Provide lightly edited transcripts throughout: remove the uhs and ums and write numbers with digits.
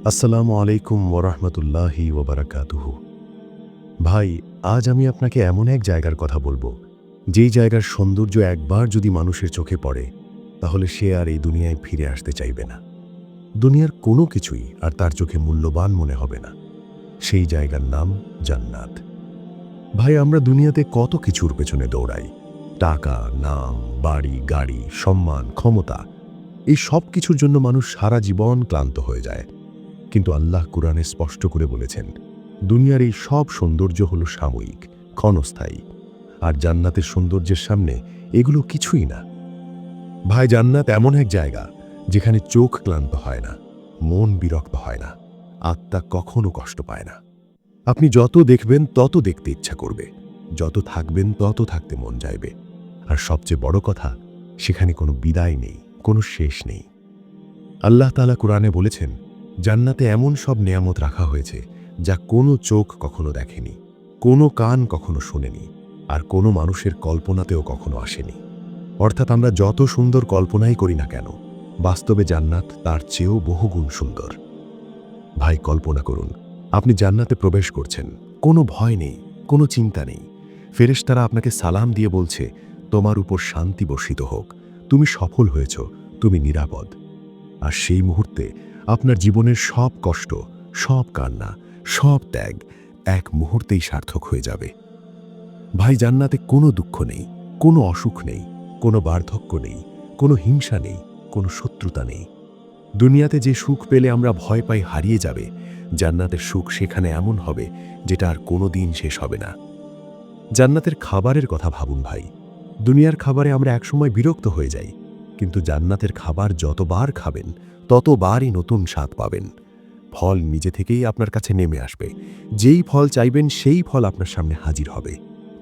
আসসালামু আলাইকুম ওরহমতুল্লাহি ওবারাকাতুহু। ভাই, আজ আমি আপনাকে এমন এক জায়গার কথা বলবো, যেই জায়গার সৌন্দর্য একবার যদি মানুষের চোখে পড়ে, তাহলে সে আর এই দুনিয়ায় ফিরে আসতে চাইবে না। দুনিয়ার কোনো কিছুই আর তার চোখে মূল্যবান মনে হবে না। সেই জায়গার নাম জান্নাত। ভাই, আমরা দুনিয়াতে কত কিছুর পেছনে দৌড়াই। টাকা, নাম, বাড়ি, গাড়ি, সম্মান, ক্ষমতা, এই সব কিছুর জন্য মানুষ সারা জীবন ক্লান্ত হয়ে যায়। কিন্তু আল্লাহ কুরআনে স্পষ্ট করে বলেছেন, দুনিয়ার এই সব সৌন্দর্য হলো সাময়িক, ক্ষণস্থায়ী। আর জান্নাতের সৌন্দর্যের সামনে এগুলো কিছুই না। ভাই, জান্নাত এমন এক জায়গা যেখানে চোখ ক্লান্ত হয় না, মন বিরক্ত হয় না, আত্মা কখনো কষ্ট পায় না। আপনি যত দেখবেন তত দেখতে ইচ্ছা করবে, যত থাকবেন তত থাকতে মন চাইবে। আর সবচেয়ে বড় কথা, সেখানে কোনো বিদায় নেই, কোনো শেষ নেই। আল্লাহ তাআলা কুরআনে বলেছেন, জান্নাতে এমন সব নেয়ামত রাখা হয়েছে যা কোনো চোখ কখনো দেখেনি, কোনো কান কখনো শোনেনি, আর কোনো মানুষের কল্পনাতেও কখনো আসেনি। অর্থাৎ আমরা যত সুন্দর কল্পনাই করি না কেন, বাস্তবে জান্নাত তার চেয়েও বহুগুণ সুন্দর। ভাই, কল্পনা করুন, আপনি জান্নাতে প্রবেশ করছেন, কোনো ভয় নেই, কোনো চিন্তা নেই। ফেরেশতারা আপনাকে সালাম দিয়ে বলছে, তোমার উপর শান্তি বর্ষিত হোক, তুমি সফল হয়েছ, তুমি নিরাপদ। আর সেই মুহূর্তে আপনার জীবনের সব কষ্ট, সব কান্না, সব ত্যাগ এক মুহূর্তেই সার্থক হয়ে যাবে। ভাই, জান্নাতে কোনো দুঃখ নেই, কোনো অসুখ নেই, কোনো বার্ধক্য নেই, কোনো হিংসা নেই, কোনো শত্রুতা নেই। দুনিয়াতে যে সুখ পেলে আমরা ভয় পাই হারিয়ে যাবে, জান্নাতের সুখ সেখানে এমন হবে যেটা আর কোনো দিন শেষ হবে না। জান্নাতের খাবারের কথা ভাবুন ভাই। দুনিয়ার খাবারে আমরা একসময় বিরক্ত হয়ে যাই, কিন্তু জান্নাতের খাবার যতবার খাবেন ততবারই নতুন স্বাদ পাবেন। ফল নিজে থেকেই আপনার কাছে নেমে আসবে, যেই ফল চাইবেন সেই ফল আপনার সামনে হাজির হবে।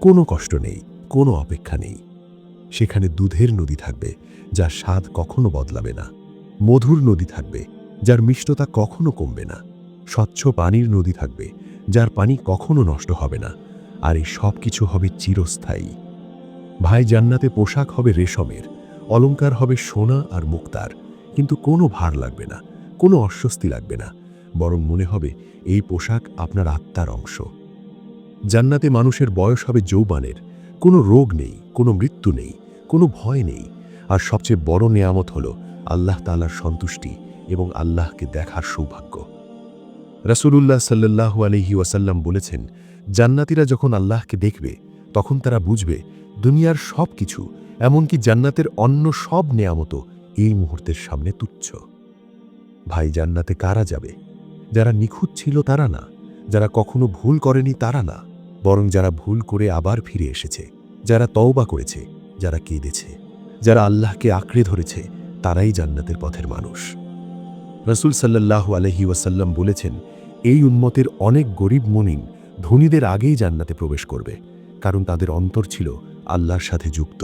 কোনো কষ্ট নেই, কোনো অপেক্ষা নেই। সেখানে দুধের নদী থাকবে, যার স্বাদ কখনো বদলাবে না। মধুর নদী থাকবে, যার মিষ্টতা কখনো কমবে না। স্বচ্ছ পানির নদী থাকবে, যার পানি কখনো নষ্ট হবে না। আর এই সব কিছু হবে চিরস্থায়ী। ভাই, জান্নাতে পোশাক হবে রেশমের, অলংকার হবে সোনা আর মুক্তার, কিন্তু কোনো ভার লাগবে না, কোনো অস্বস্তি লাগবে না। বরং মনে হবে এই পোশাক আপনার আত্মার অংশ। জান্নাতে মানুষের বয়স হবে যৌবনের, কোনো রোগ নেই, কোনো মৃত্যু নেই, কোনো ভয় নেই। আর সবচেয়ে বড় নেয়ামত হলো আল্লাহ তাআলার সন্তুষ্টি এবং আল্লাহকে দেখার সৌভাগ্য। রাসূলুল্লাহ সাল্লাল্লাহু আলাইহি ওয়াসাল্লাম বলেছেন, জান্নাতীরা যখন আল্লাহকে দেখবে, তখন তারা বুঝবে দুনিয়ার সব কিছু, এমনকি জান্নাতের অন্য সব নেয়ামতও এই মুহূর্তের সামনে তুচ্ছ। ভাই, জান্নাতে কারা যাবে? যারা নিখুঁত ছিল তারা না, যারা কখনো ভুল করেনি তারা না, বরং যারা ভুল করে আবার ফিরে এসেছে, যারা তওবা করেছে, যারা কেঁদেছে, যারা আল্লাহকে আঁকড়ে ধরেছে, তারাই জান্নাতের পথের মানুষ। রাসূল সাল্লাল্লাহু আলাইহি ওয়াসাল্লাম বলেছেন, এই উম্মতের অনেক গরিব মুমিন ধনীদের আগেই জান্নাতে প্রবেশ করবে, কারণ তাদের অন্তর ছিল আল্লাহর সাথে যুক্ত।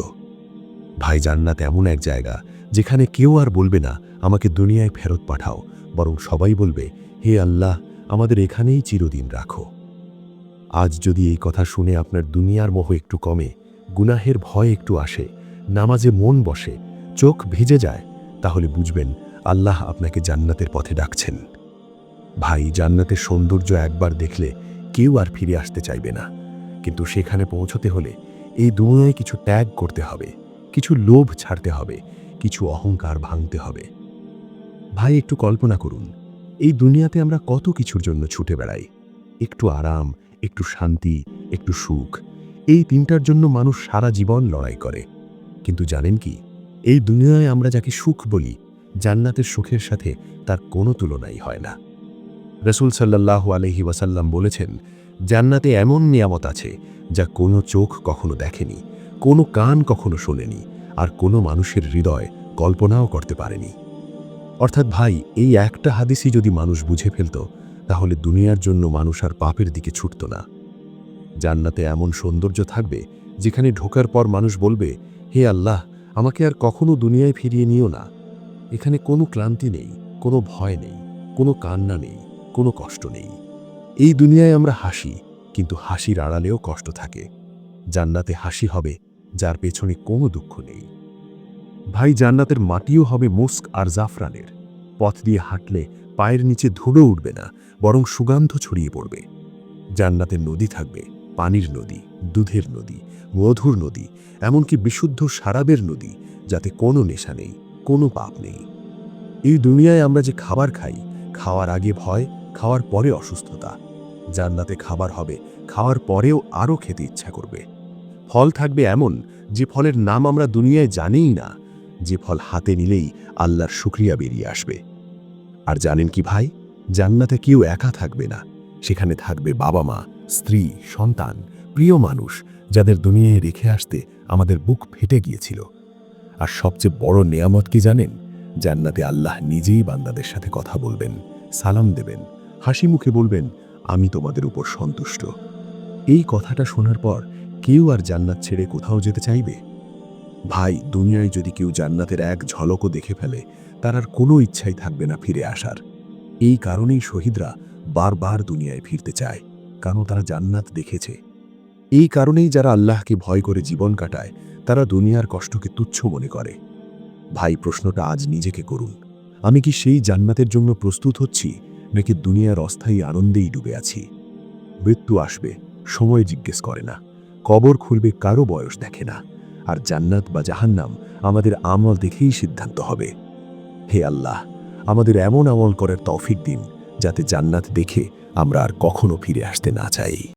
ভাই, জান্নাত এমন এক জায়গা যেখানে কেউ আর বলবে না আমাকে দুনিয়ায় ফেরত পাঠাও, বরং সবাই বলবে, হে আল্লাহ, আমাদের এখানেই চিরদিন রাখো। আজ যদি এই কথা শুনে আপনার দুনিয়ার মোহ একটু কমে, গুনাহের ভয় একটু আসে, নামাজে মন বসে, চোখ ভিজে যায়, তাহলে বুঝবেন আল্লাহ আপনাকে জান্নাতের পথে ডাকছেন। ভাই, জান্নাতের সৌন্দর্য একবার দেখলে কেউ আর ফিরে আসতে চাইবে না। কিন্তু সেখানে পৌঁছতে হলে এই দুনিয়ায় কিছু ত্যাগ করতে হবে, কিছু লোভ ছাড়তে হবে, কিছু অহংকার ভাঙতে হবে। ভাই, একটু কল্পনা করুন, এই দুনিয়াতে আমরা কত কিছুর জন্য ছুটে বেড়াই। একটু আরাম, একটু শান্তি, একটু সুখ, এই তিনটার জন্য মানুষ সারা জীবন লড়াই করে। কিন্তু জানেন কি, এই দুনিয়ায় আমরা যাকে সুখ বলি, জান্নাতের সুখের সাথে তার কোনো তুলনাই হয় না। রাসূল সাল্লাল্লাহু আলাইহি ওয়াসাল্লাম বলেছেন, জান্নাতে এমন নিয়ামত আছে যা কোনো চোখ কখনো দেখেনি, কোনো কান কখনো শোনেনি, আর কোনো মানুষের হৃদয় কল্পনাও করতে পারেনি। অর্থাৎ ভাই, এই একটা হাদিসই যদি মানুষ বুঝে ফেলত, তাহলে দুনিয়ার জন্য মানুষ আর পাপের দিকে ছুটত না। জান্নাতে এমন সৌন্দর্য থাকবে যেখানে ঢোকার পর মানুষ বলবে, হে আল্লাহ, আমাকে আর কখনো দুনিয়ায় ফিরিয়ে নিও না। এখানে কোনো ক্লান্তি নেই, কোনো ভয় নেই, কোনো কান্না নেই, কোনো কষ্ট নেই। এই দুনিয়ায় আমরা হাসি, কিন্তু হাসির আড়ালেও কষ্ট থাকে। জান্নাতে হাসি হবে যার পেছনে কোনো দুঃখ নেই। ভাই, জান্নাতের মাটিও হবে মুস্ক আর জাফরানের। পথ দিয়ে হাঁটলে পায়ের নিচে ধুলো উঠবে না, বরং সুগন্ধ ছড়িয়ে পড়বে। জান্নাতের নদী থাকবে, পানির নদী, দুধের নদী, মধুর নদী, এমনকি বিশুদ্ধ শরাবের নদী, যাতে কোনো নেশা নেই, কোনো পাপ নেই। এই দুনিয়ায় আমরা যে খাবার খাই, খাওয়ার আগে ভয়, খাওয়ার পরে অসুস্থতা। জান্নাতে খাবার হবে, খাওয়ার পরেও আরও খেতে ইচ্ছা করবে। ফল থাকবে এমন, যে ফলের নাম আমরা দুনিয়ায় জানিই না, যে ফল হাতে নিলেই আল্লাহর শুকরিয়া বেরিয়ে আসবে। আর জানেন কি ভাই, জান্নাতে কেউ একা থাকবে না। সেখানে থাকবে বাবা মা, স্ত্রী, সন্তান, প্রিয় মানুষ, যাদের দুনিয়ায় রেখে আসতে আমাদের বুক ফেটে গিয়েছিল। আর সবচেয়ে বড় নেয়ামত কি জানেন? জান্নাতে আল্লাহ নিজেই বান্দাদের সাথে কথা বলবেন, সালাম দেবেন, হাসি মুখে বলবেন, আমি তোমাদের উপর সন্তুষ্ট। এই কথাটা শোনার পর কেউ আর জান্নাত ছেড়ে কোথাও যেতে চাইবে? ভাই, দুনিয়ায় যদি কেউ জান্নাতের এক ঝলকও দেখে ফেলে, তার আর কোনো ইচ্ছাই থাকবে না ফিরে আসার। এই কারণেই শহীদরা বারবার দুনিয়ায় ফিরতে চায়, কারণ তারা জান্নাত দেখেছে। এই কারণেই যারা আল্লাহকে ভয় করে জীবন কাটায়, তারা দুনিয়ার কষ্টকে তুচ্ছ মনে করে। ভাই, প্রশ্নটা আজ নিজেকে করুন, আমি কি সেই জান্নাতের জন্য প্রস্তুত হচ্ছি, নাকি দুনিয়ার অস্থায়ী আনন্দেই ডুবে আছি? মৃত্যু আসবে, সময় জিজ্ঞেস করে না। কবর খুলবে, কারো বয়স দেখে না। আর জান্নাত বা জাহান্নাম আমাদের আমল দেখেই সিদ্ধান্ত হবে। হে আল্লাহ, আমাদের এমন আমল করার তৌফিক দিন, যাতে জান্নাত দেখে আমরা আর কখনো ফিরে আসতে না চাই।